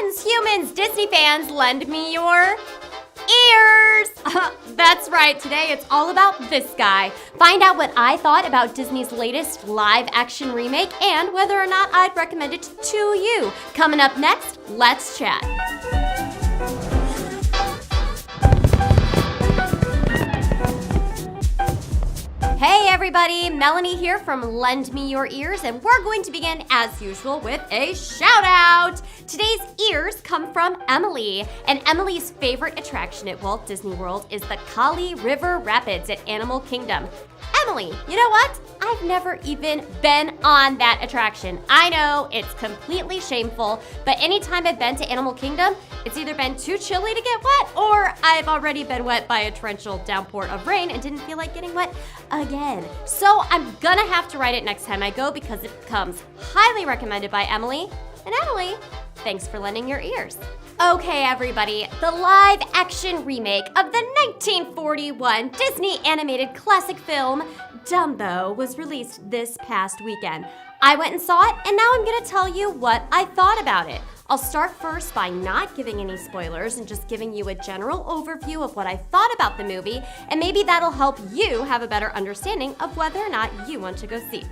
Friends, humans, Disney fans, lend me your ears! That's right, today it's all about this guy. Find out what I thought about Disney's latest live-action remake and whether or not I'd recommend it to you. Coming up next, let's chat. Hey everybody, Melanie here from Lend Me Your Ears, and we're going to begin as usual with a shout out. Today's ears come from Emily, and Emily's favorite attraction at Walt Disney World is the Kali River Rapids at Animal Kingdom. Emily, you know what? I've never even been on that attraction. I know, it's completely shameful, but anytime I've been to Animal Kingdom, it's either been too chilly to get wet, or I've already been wet by a torrential downpour of rain and didn't feel like getting wet again. So I'm gonna have to write it next time I go because it comes highly recommended by Emily. And Emily, thanks for lending your ears. Okay, everybody, the live-action remake of the 1941 Disney animated classic film, Dumbo, was released this past weekend. I went and saw it, and now I'm gonna tell you what I thought about it. I'll start first by not giving any spoilers and just giving you a general overview of what I thought about the movie, and maybe that'll help you have a better understanding of whether or not you want to go see it.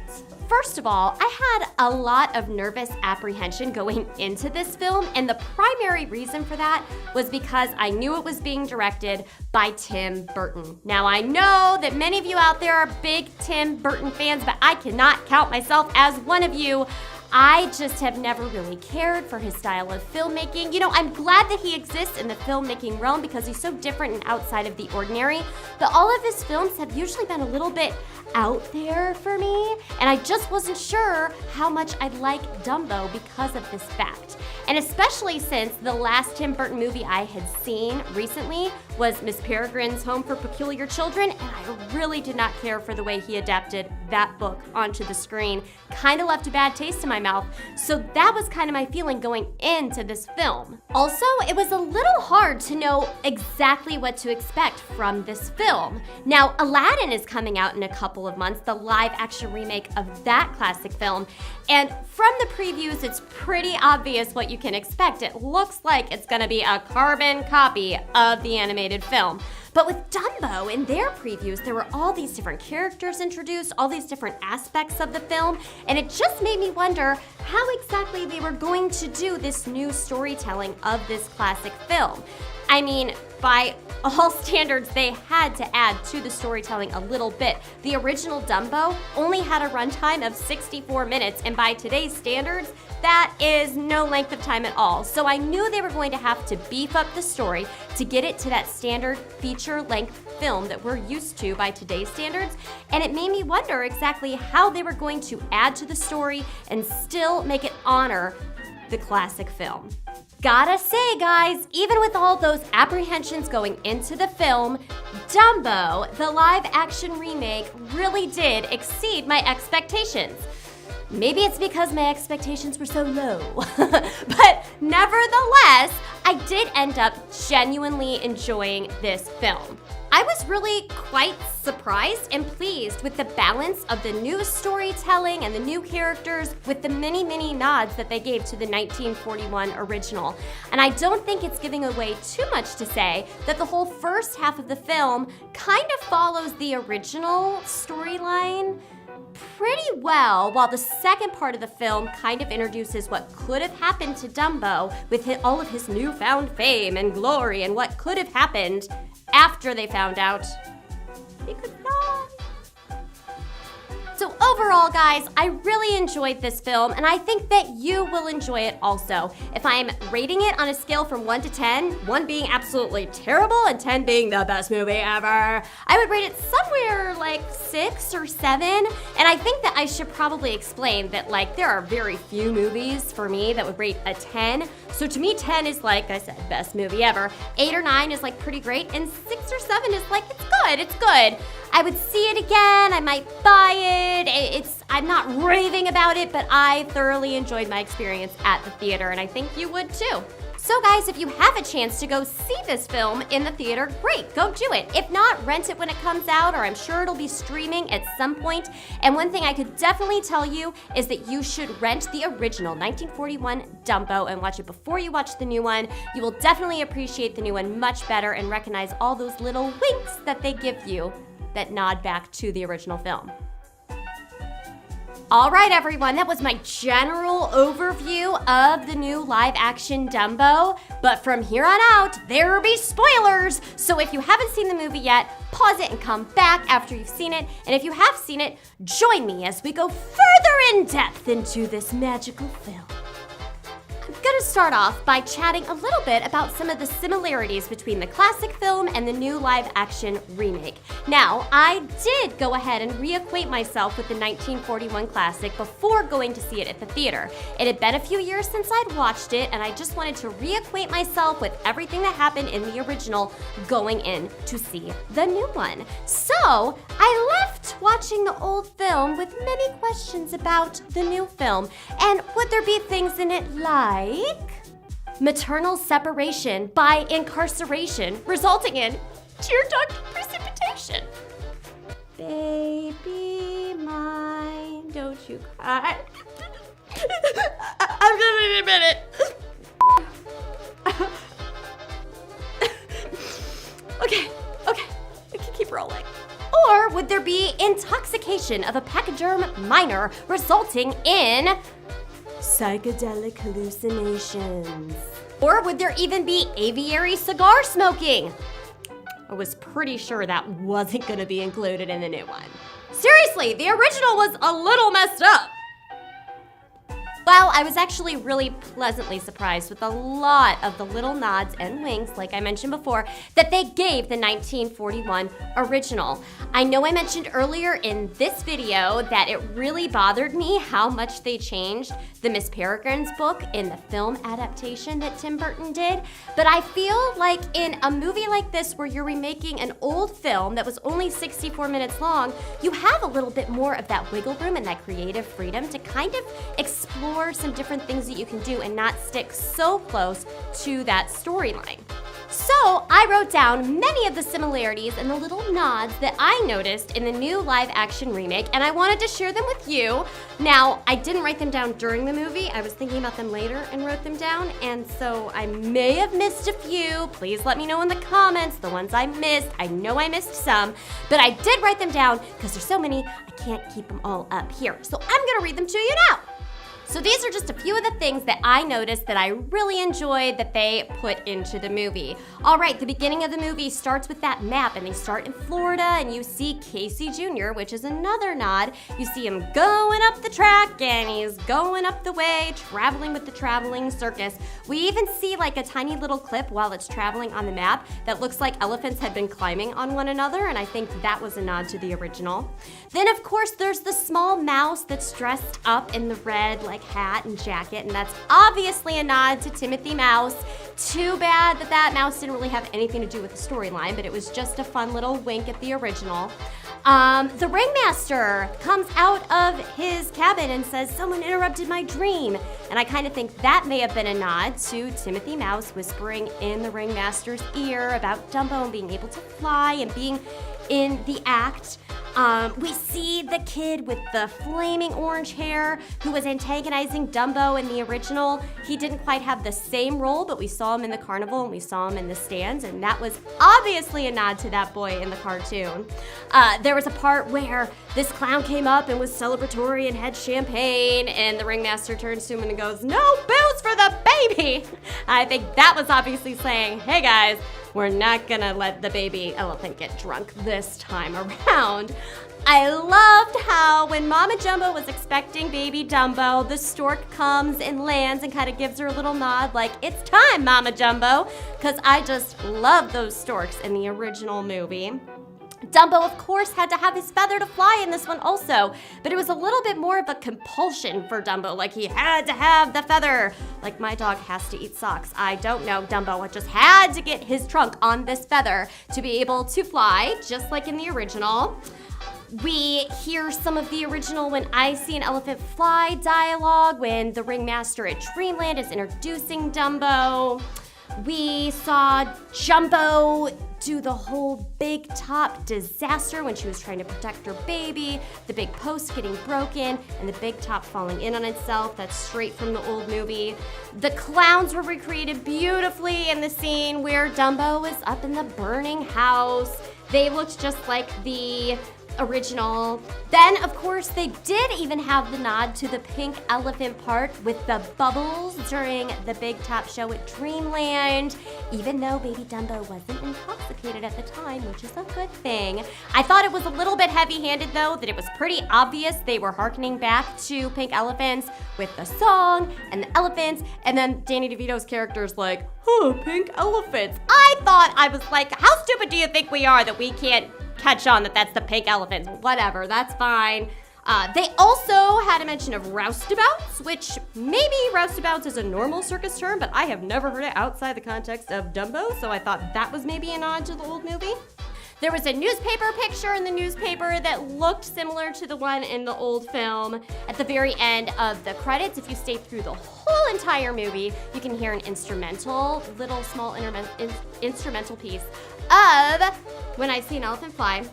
First of all, I had a lot of nervous apprehension going into this film, and the primary reason for that was because I knew it was being directed by Tim Burton. Now, I know that many of you out there are big Tim Burton fans, but I cannot count myself as one of you. I just have never really cared for his style of filmmaking. You know, I'm glad that he exists in the filmmaking realm because he's so different and outside of the ordinary, but all of his films have usually been a little bit out there for me, and I just wasn't sure how much I'd like Dumbo because of this fact. And especially since the last Tim Burton movie I had seen recently was Miss Peregrine's Home for Peculiar Children, and I really did not care for the way he adapted that book onto the screen. Kind of left a bad taste in my mouth, so that was kind of my feeling going into this film. Also, it was a little hard to know exactly what to expect from this film. Now, Aladdin is coming out in a couple of months, the live-action remake of that classic film, and from the previews, it's pretty obvious what you can expect. It looks like it's gonna be a carbon copy of the animated film. But with Dumbo, in their previews, there were all these different characters introduced, all these different aspects of the film, and it just made me wonder how exactly they were going to do this new storytelling of this classic film. I mean, by all standards, they had to add to the storytelling a little bit. The original Dumbo only had a runtime of 64 minutes, and by today's standards, that is no length of time at all. So I knew they were going to have to beef up the story to get it to that standard feature-length film that we're used to by today's standards, and it made me wonder exactly how they were going to add to the story and still make it honor the classic film. Gotta say, guys, even with all those apprehensions going into the film, Dumbo, the live-action remake, really did exceed my expectations. Maybe it's because my expectations were so low, but nevertheless, I did end up genuinely enjoying this film. I was really quite surprised and pleased with the balance of the new storytelling and the new characters with the many nods that they gave to the 1941 original. And I don't think it's giving away too much to say that the whole first half of the film kind of follows the original storyline pretty well, while the second part of the film kind of introduces what could have happened to Dumbo with all of his newfound fame and glory and what could have happened after they found out he could fly. So overall, guys, I really enjoyed this film, and I think that you will enjoy it also. If I'm rating it on a scale from 1 to 10, 1 being absolutely terrible and 10 being the best movie ever, I would rate it somewhere like 6 or 7. And I think that I should probably explain that, like, there are very few movies for me that would rate a 10. So to me, 10 is, like I said, best movie ever. 8 or 9 is like pretty great, and 6 or 7 is like, it's good. I would see it again, I might buy it, I'm not raving about it, but I thoroughly enjoyed my experience at the theater, and I think you would too. So guys, if you have a chance to go see this film in the theater, great, go do it. If not, rent it when it comes out, or I'm sure it'll be streaming at some point. And one thing I could definitely tell you is that you should rent the original 1941 Dumbo and watch it before you watch the new one. You will definitely appreciate the new one much better and recognize all those little winks that they give you that nod back to the original film. All right, everyone, that was my general overview of the new live-action Dumbo. But from here on out, there will be spoilers. So if you haven't seen the movie yet, pause it and come back after you've seen it. And if you have seen it, join me as we go further in depth into this magical film. I'm gonna start off by chatting a little bit about some of the similarities between the classic film and the new live-action remake. Now, I did go ahead and reacquaint myself with the 1941 classic before going to see it at the theater. It had been a few years since I'd watched it, and I just wanted to reacquaint myself with everything that happened in the original going in to see the new one. So, I left watching the old film with many questions about the new film, and would there be things in it like maternal separation by incarceration, resulting in tear duct precipitation. Baby mine, don't you cry. I'm gonna need a minute. Okay, we can keep rolling. Or would there be intoxication of a pachyderm minor, resulting in psychedelic hallucinations? Or would there even be aviary cigar smoking? I was pretty sure that wasn't gonna be included in the new one. Seriously, the original was a little messed up. Well, I was actually really pleasantly surprised with a lot of the little nods and winks, like I mentioned before, that they gave the 1941 original. I know I mentioned earlier in this video that it really bothered me how much they changed the Miss Peregrine's book in the film adaptation that Tim Burton did, but I feel like in a movie like this where you're remaking an old film that was only 64 minutes long, you have a little bit more of that wiggle room and that creative freedom to kind of explore some different things that you can do and not stick so close to that storyline. So I wrote down many of the similarities and the little nods that I noticed in the new live-action remake, and I wanted to share them with you. Now, I didn't write them down during the movie. I was thinking about them later and wrote them down, and so I may have missed a few. Please let me know in the comments the ones I missed. I know I missed some, but I did write them down because there's so many, I can't keep them all up here. So I'm gonna read them to you now. So these are just a few of the things that I noticed that I really enjoyed that they put into the movie. All right, the beginning of the movie starts with that map, and they start in Florida, and you see Casey Jr., which is another nod. You see him going up the track, and he's going up the way, traveling with the traveling circus. We even see like a tiny little clip while it's traveling on the map that looks like elephants had been climbing on one another, and I think that was a nod to the original. Then, of course, there's the small mouse that's dressed up in the red, like hat and jacket, and that's obviously a nod to Timothy Mouse. Too bad that that mouse didn't really have anything to do with the storyline, but it was just a fun little wink at the original. The ringmaster comes out of his cabin and says, "Someone interrupted my dream." And I kind of think that may have been a nod to Timothy Mouse whispering in the ringmaster's ear about Dumbo and being able to fly and being in the act. We see the kid with the flaming orange hair who was antagonizing Dumbo in the original. He didn't quite have the same role, but we saw him in the carnival and we saw him in the stands, and that was obviously a nod to that boy in the cartoon. There was a part where this clown came up and was celebratory and had champagne, and the ringmaster turns to him and goes, "No booze for the baby!" I think that was obviously saying, hey guys, we're not gonna let the baby elephant get drunk this time around. I loved how when Mama Jumbo was expecting baby Dumbo, the stork comes and lands and kind of gives her a little nod like, "It's time, Mama Jumbo," because I just love those storks in the original movie. Dumbo, of course, had to have his feather to fly in this one also, but it was a little bit more of a compulsion for Dumbo, like he had to have the feather. Like my dog has to eat socks. I don't know, Dumbo just had to get his trunk on this feather to be able to fly, just like in the original. We hear some of the original When I See an Elephant Fly dialogue when the ringmaster at Dreamland is introducing Dumbo. We saw Jumbo do the whole big top disaster when she was trying to protect her baby, the big post getting broken, and the big top falling in on itself. That's straight from the old movie. The clowns were recreated beautifully in the scene where Dumbo was up in the burning house. They looked just like the original. Then, of course, they did even have the nod to the pink elephant part with the bubbles during the Big Top show at Dreamland, even though baby Dumbo wasn't intoxicated at the time, which is a good thing. I thought it was a little bit heavy-handed, though, that it was pretty obvious they were hearkening back to Pink Elephants with the song and the elephants, and then Danny DeVito's character's like, pink elephants. I was like, how stupid do you think we are that we can't catch on that that's the pink elephants? Whatever, that's fine. They also had a mention of roustabouts, which maybe roustabouts is a normal circus term, but I have never heard it outside the context of Dumbo, so I thought that was maybe a nod to the old movie. There was a newspaper picture in the newspaper that looked similar to the one in the old film. At the very end of the credits, if you stay through the whole entire movie, you can hear an instrumental, little small instrumental piece of When I See an Elephant Fly.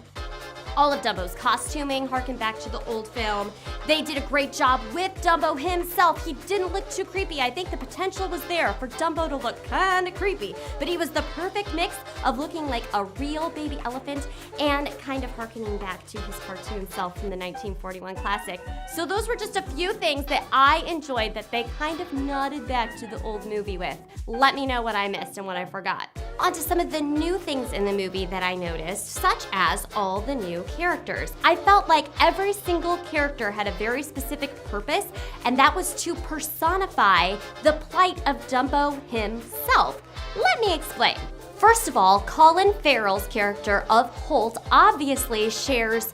All of Dumbo's costuming harkened back to the old film. They did a great job with Dumbo himself. He didn't look too creepy. I think the potential was there for Dumbo to look kind of creepy, but he was the perfect mix of looking like a real baby elephant and kind of harkening back to his cartoon self from the 1941 classic. So those were just a few things that I enjoyed that they kind of nodded back to the old movie with. Let me know what I missed and what I forgot. On to some of the new things in the movie that I noticed, such as all the new characters. I felt like every single character had a very specific purpose, and that was to personify the plight of Dumbo himself. Let me explain. First of all, Colin Farrell's character of Holt obviously shares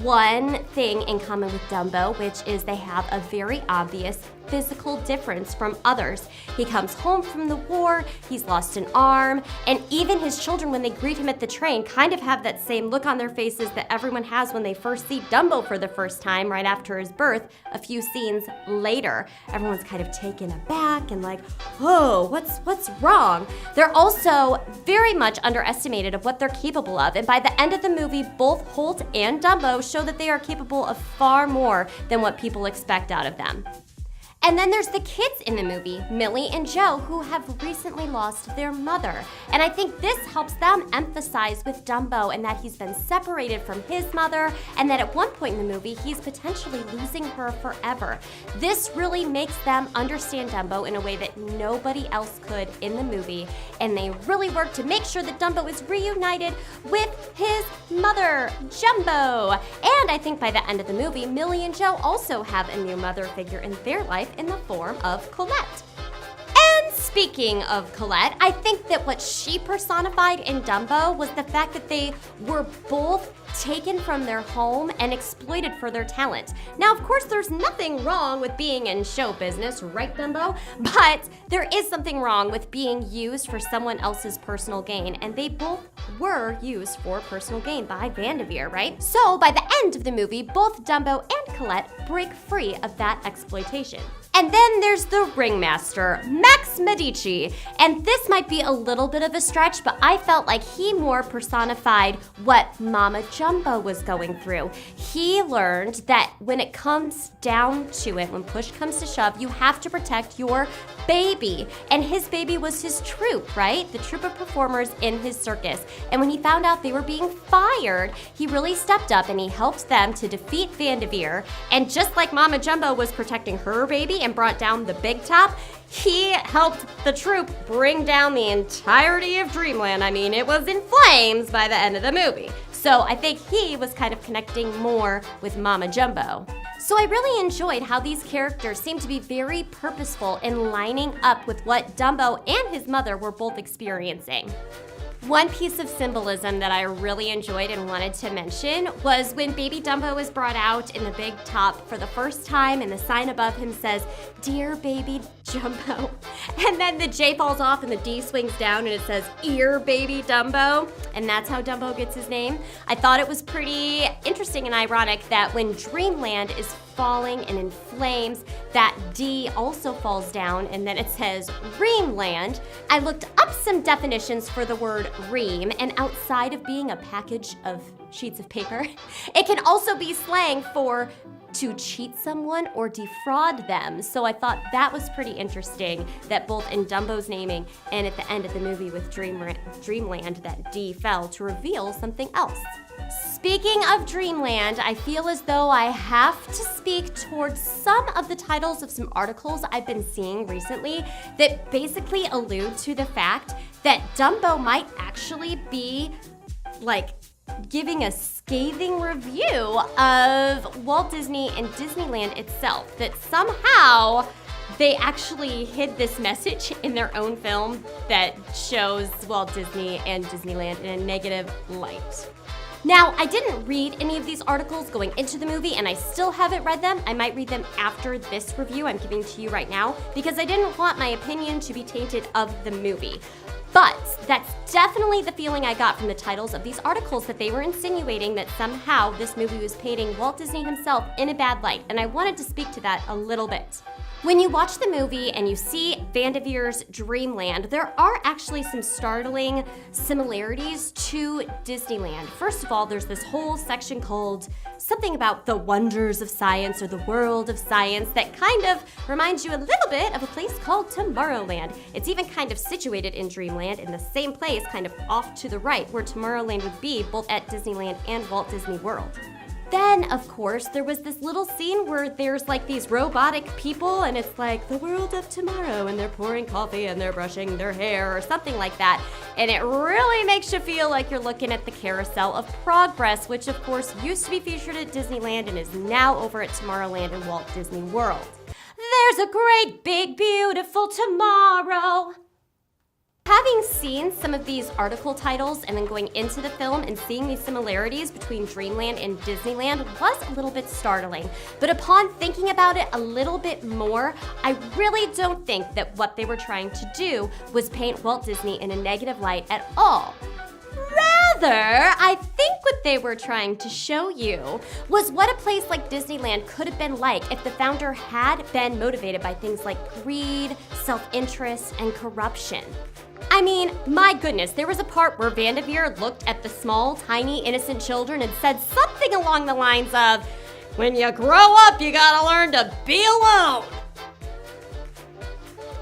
one thing in common with Dumbo, which is they have a very obvious physical difference from others. He comes home from the war, he's lost an arm, and even his children, when they greet him at the train, kind of have that same look on their faces that everyone has when they first see Dumbo for the first time right after his birth a few scenes later. Everyone's kind of taken aback and like, oh, what's wrong? They're also very much underestimated of what they're capable of, and by the end of the movie, both Holt and Dumbo show that they are capable of far more than what people expect out of them. And then there's the kids in the movie, Millie and Joe, who have recently lost their mother. And I think this helps them emphasize with Dumbo and that he's been separated from his mother and that at one point in the movie, he's potentially losing her forever. This really makes them understand Dumbo in a way that nobody else could in the movie. And they really work to make sure that Dumbo is reunited with his mother, Jumbo. And I think by the end of the movie, Millie and Joe also have a new mother figure in their life in the form of Colette. And speaking of Colette, I think that what she personified in Dumbo was the fact that they were both taken from their home and exploited for their talent. Now, of course, there's nothing wrong with being in show business, right, Dumbo? But there is something wrong with being used for someone else's personal gain, and they both were used for personal gain by Vanderveer, right? So, by the end of the movie, both Dumbo and Colette break free of that exploitation. And then there's the ringmaster, Max Medici. And this might be a little bit of a stretch, but I felt like he more personified what Mama Jumbo was going through. He learned that when it comes down to it, when push comes to shove, you have to protect your baby. And his baby was his troupe, right? The troupe of performers in his circus. And when he found out they were being fired, he really stepped up and he helped them to defeat Vanderveer. And just like Mama Jumbo was protecting her baby and brought down the big top, he helped the troupe bring down the entirety of Dreamland. I mean, it was in flames by the end of the movie. So I think he was kind of connecting more with Mama Jumbo. So I really enjoyed how these characters seemed to be very purposeful in lining up with what Dumbo and his mother were both experiencing. One piece of symbolism that I really enjoyed and wanted to mention was when baby Dumbo was brought out in the big top for the first time and the sign above him says, "Dear baby Jumbo. And then the J falls off and the D swings down and it says, "Ear baby Dumbo." And that's how Dumbo gets his name. I thought it was pretty interesting and ironic that when Dreamland is falling and in flames, that D also falls down and then it says Reamland. I looked up some definitions for the word ream, and outside of being a package of sheets of paper, it can also be slang for to cheat someone or defraud them. So I thought that was pretty interesting that both in Dumbo's naming and at the end of the movie with Dreamland, that D fell to reveal something else. Speaking of Dreamland, I feel as though I have to speak towards some of the titles of some articles I've been seeing recently that basically allude to the fact that Dumbo might actually be like giving a scathing review of Walt Disney and Disneyland itself, that somehow they actually hid this message in their own film that shows Walt Disney and Disneyland in a negative light. Now, I didn't read any of these articles going into the movie, and I still haven't read them. I might read them after this review I'm giving to you right now, because I didn't want my opinion to be tainted of the movie. But that's definitely the feeling I got from the titles of these articles, that they were insinuating that somehow this movie was painting Walt Disney himself in a bad light, and I wanted to speak to that a little bit. When you watch the movie and you see Vanderveer's Dreamland, there are actually some startling similarities to Disneyland. First of all, there's this whole section called something about the wonders of science or the world of science that kind of reminds you a little bit of a place called Tomorrowland. It's even kind of situated in Dreamland in the same place, kind of off to the right, where Tomorrowland would be, both at Disneyland and Walt Disney World. Then, of course, there was this little scene where there's like these robotic people and it's like the world of tomorrow and they're pouring coffee and they're brushing their hair or something like that. And it really makes you feel like you're looking at the Carousel of Progress, which of course used to be featured at Disneyland and is now over at Tomorrowland and Walt Disney World. There's a great big beautiful tomorrow. Having seen some of these article titles and then going into the film and seeing these similarities between Dreamland and Disneyland was a little bit startling. But upon thinking about it a little bit more, I really don't think that what they were trying to do was paint Walt Disney in a negative light at all. Rather, I think what they were trying to show you was what a place like Disneyland could have been like if the founder had been motivated by things like greed, self-interest, and corruption. I mean, my goodness, there was a part where Vanderveer looked at the small, tiny, innocent children and said something along the lines of, "When you grow up, you gotta learn to be alone."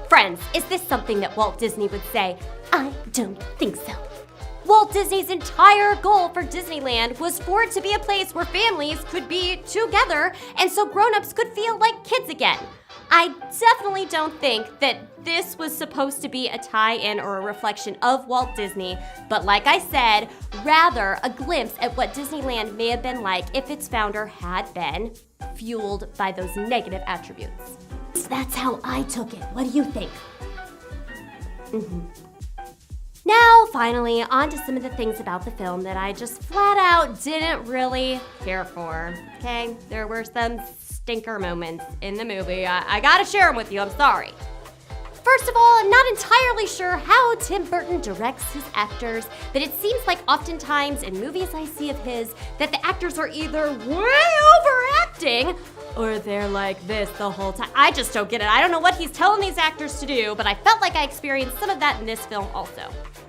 Friends, is this something that Walt Disney would say? I don't think so. Walt Disney's entire goal for Disneyland was for it to be a place where families could be together and so grown-ups could feel like kids again. I definitely don't think that this was supposed to be a tie-in or a reflection of Walt Disney, but like I said, rather a glimpse at what Disneyland may have been like if its founder had been fueled by those negative attributes. That's how I took it. What do you think? Now, finally, on to some of the things about the film that I just flat out didn't really care for, okay? There were some stinker moments in the movie. I gotta share them with you, I'm sorry. First of all, I'm not entirely sure how Tim Burton directs his actors, but it seems like oftentimes in movies I see of his that the actors are either way overacting or they're like this the whole time. I just don't get it. I don't know what he's telling these actors to do, but I felt like I experienced some of that in this film also.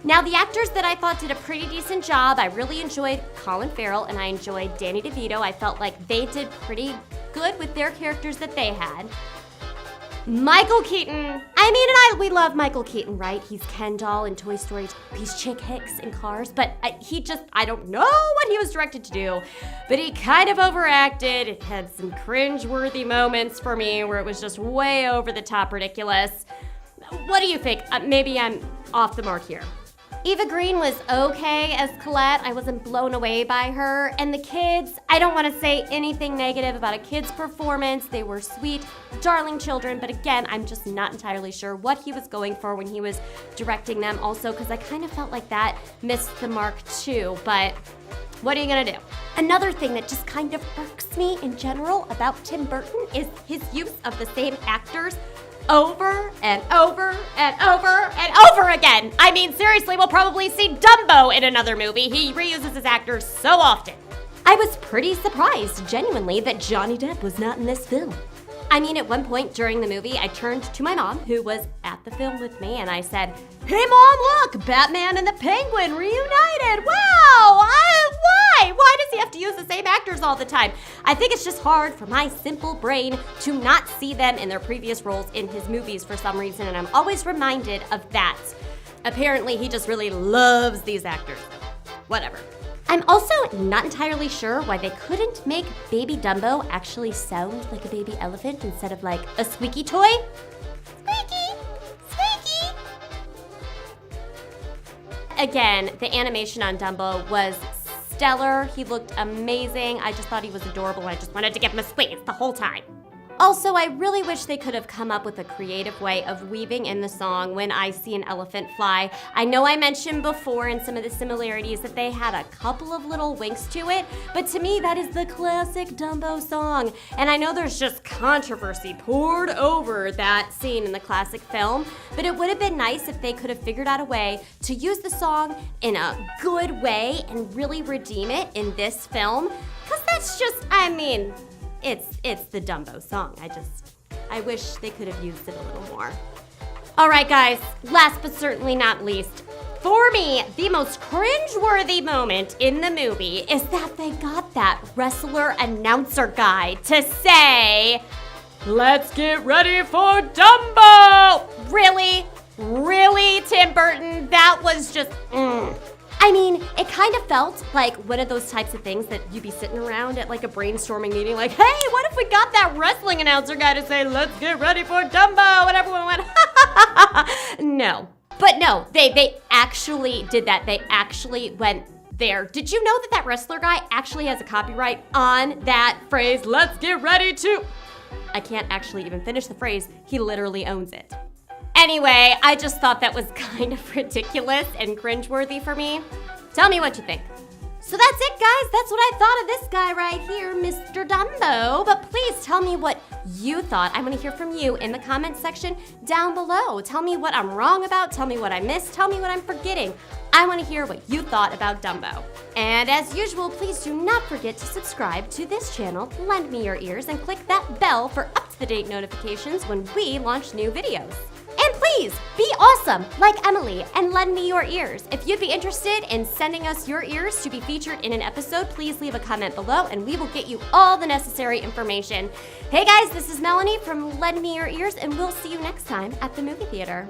Now, the actors that I thought did a pretty decent job, I really enjoyed Colin Farrell and I enjoyed Danny DeVito. I felt like they did pretty good with their characters that they had. Michael Keaton, we love Michael Keaton, right? He's Ken Doll in Toy Story, he's Chick Hicks in Cars, but I don't know what he was directed to do, but he kind of overacted. It had some cringe-worthy moments for me where it was just way over the top ridiculous. What do you think? Maybe I'm off the mark here. Eva Green was okay as Colette. I wasn't blown away by her. And the kids, I don't want to say anything negative about a kid's performance. They were sweet, darling children. But again, I'm just not entirely sure what he was going for when he was directing them also, because I kind of felt like that missed the mark too. But what are you gonna do? Another thing that just kind of irks me in general about Tim Burton is his use of the same actors over and over and over and over again. I mean, seriously, we'll probably see Dumbo in another movie. He reuses his actors so often. I was pretty surprised, genuinely, that Johnny Depp was not in this film. I mean, at one point during the movie, I turned to my mom, who was at the film with me, and I said, "Hey Mom, look, Batman and the Penguin reunited. Wow, why? Why does he have to use the same actors all the time?" I think it's just hard for my simple brain to not see them in their previous roles in his movies for some reason, and I'm always reminded of that. Apparently, he just really loves these actors. Whatever. I'm also not entirely sure why they couldn't make baby Dumbo actually sound like a baby elephant instead of like a squeaky toy. Squeaky! Squeaky! Again, the animation on Dumbo was stellar. He looked amazing. I just thought he was adorable. I just wanted to give him a squeeze the whole time. Also, I really wish they could have come up with a creative way of weaving in the song "When I See an Elephant Fly." I know I mentioned before in some of the similarities that they had a couple of little winks to it, but to me that is the classic Dumbo song. And I know there's just controversy poured over that scene in the classic film, but it would have been nice if they could have figured out a way to use the song in a good way and really redeem it in this film, because that's just, I mean, It's the Dumbo song. I wish they could have used it a little more. All right, guys, last but certainly not least, for me, the most cringeworthy moment in the movie is that they got that wrestler announcer guy to say, "Let's get ready for Dumbo!" Really? Really, Tim Burton? That was just, I mean, it kind of felt like one of those types of things that you'd be sitting around at like a brainstorming meeting like, "Hey, what if we got that wrestling announcer guy to say, 'Let's get ready for Dumbo,'" and everyone went, "Ha ha ha ha." No. But no, they actually did that. They actually went there. Did you know that that wrestler guy actually has a copyright on that phrase, "Let's get ready to..." I can't actually even finish the phrase. He literally owns it. Anyway, I just thought that was kind of ridiculous and cringeworthy for me. Tell me what you think. So that's it, guys. That's what I thought of this guy right here, Mr. Dumbo. But please tell me what you thought. I want to hear from you in the comments section down below. Tell me what I'm wrong about. Tell me what I missed. Tell me what I'm forgetting. I want to hear what you thought about Dumbo. And as usual, please do not forget to subscribe to this channel, Lend Me Your Ears, and click that bell for up-to-the-date notifications when we launch new videos. And please, be awesome like Emily and lend me your ears. If you'd be interested in sending us your ears to be featured in an episode, please leave a comment below and we will get you all the necessary information. Hey guys, this is Melanie from Lend Me Your Ears, and we'll see you next time at the movie theater.